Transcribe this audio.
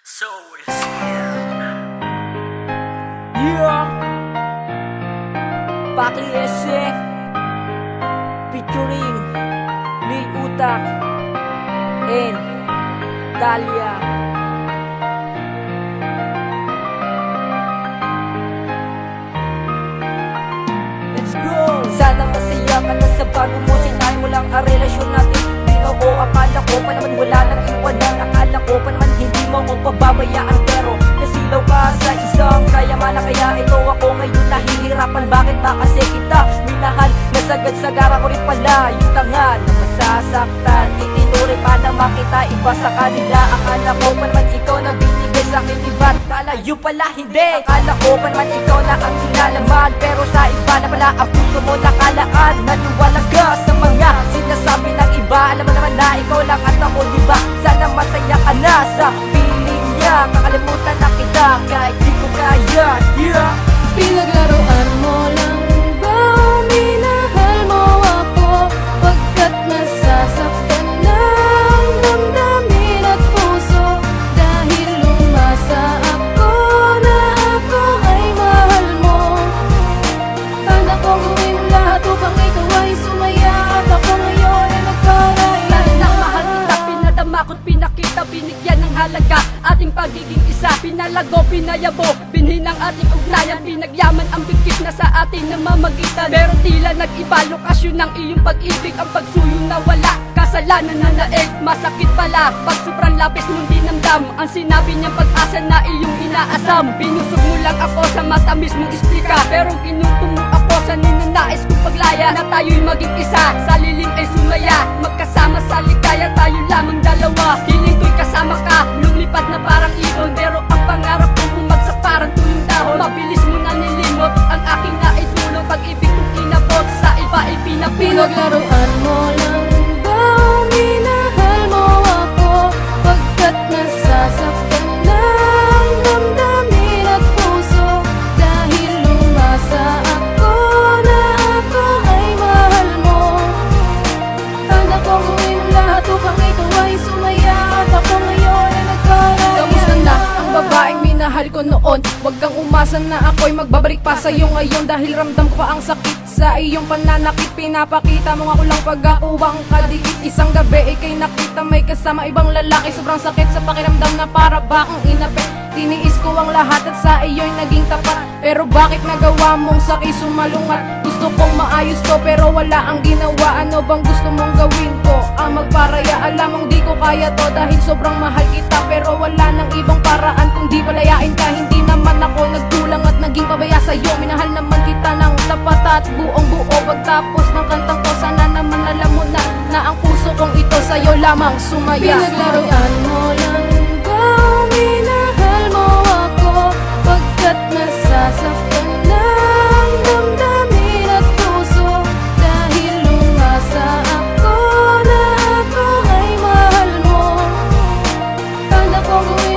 Soul. Yeah, Pakli Ese featuring Lil Utak and Talia. Let's go! Sana masaya ka na sa bago mo. Sinahin mo lang ang relasyon natin. Di akala ko pa naman wala nang iwanan. Akala ko pa naman hindi mo ako pababayaan. Pero nasilaw ka sa isang kayaman na kaya ito ako ngayon nahihirapan. Bakit ba kasi kita minahal? Nasagad sa gara ko rin pala yung tanga na masasaktan. Itinuri pa na makita iba sa kanila. Akala ko pa naman ikaw na binigay sa akin iba't kalayo pala hindi. Akala ko pa naman ikaw na ang sinalaman. Pero sa iba na pala ang puso mo nakalaan. Naniwala ka sa mga sinasabi ng iba. Alam mo naman na ikaw lang at ako diba. Sana masaya ka na sa piling niya. Kakalimutan na kita kahit di ko kaya. Yeah. Pinaglaruan mo lang ba o minahal mo ako? Pagkat nasasaktan ng damdamin at puso. Dahil lumasa ako na ako ay mahal mo. Tanda ko gawin lahat upang ikaw ay sumaya. At ako ngayon ay nagparaya. Sana nang mahal kita, pinadama ko't pinakita. Binigyan ng halaga ating pagiging isa. Pinalago, pinayabo, binhin ang ating ugnayan. Pinagyaman ang bigkit na sa ating namamagitan. Pero tila nag-iba lokasyon ng iyong pag-ibig. Ang pagsuyo na wala, kasalanan na naeg. Masakit pala, pag sobrang lapis mong dinamdam. Ang sinabi niyang pag-asa na iyong inaasam. Binusog mo lang ako sa matamis mong isplika. Pero ginutom mo ako sa ninanais kong paglaya. Na tayo'y maging isa, sa lilim ay sumaya. Magkasama sa ligaya, tayo lamang dalawa. Hiling ko'y kasama ka, lumipad na parang ibon. Pero ang pangarap kong bumagsak parang tuyong dahon. Mabilis mo na nilimot ang aking naitulong. Pag-ibig kong inabot, sa iba ay pinapulot. Pinaglaruan mo lang ba o minahal mo ako? Pagkat nasasaktan ng damdamin at puso. Dahil lumasa ako na ako ay mahal mo. Tanda ko gawin lahat upang ikaw ay sumaya. At ako ngayon ay nagparaya. Kamusta na ang babaeng minahal ko noon? Huwag kang umasa na ako'y magbabalik pa sa'yo ngayon. Dahil ramdam ko pa ang sakit sa iyong pananakit. Pinapakita mo nga ko lang pag-akuha ang kadikit. Isang gabi ikay nakita may kasama ibang lalaki. Sobrang sakit sa pakiramdam na para ba kang inapit. Tiniis ko ang lahat at sa iyo'y naging tapat. Pero bakit nagawa mong sakit sumalungat? Gusto kong maayos to pero wala ang ginawa. Ano bang gusto mong gawin ko? Ang magparaya, alam mong di ko kaya to. Dahil sobrang mahal kita pero wala nang ibang paraan kundi palayain ka. Hindi naman ako nagkulang at naging pabaya sa'yo. Minahal naman kita ng tapat at buong buo. Pagtapos ng kantang to sana naman alam mo na ang puso kong ito sa'yo lamang sumaya. Pinaglaruan mo lang ba o minahal mo ako? Pagkat nasasaktan ng damdamin at puso. Dahil lumasa ako na ako ay mahal mo. Tanda ko gawin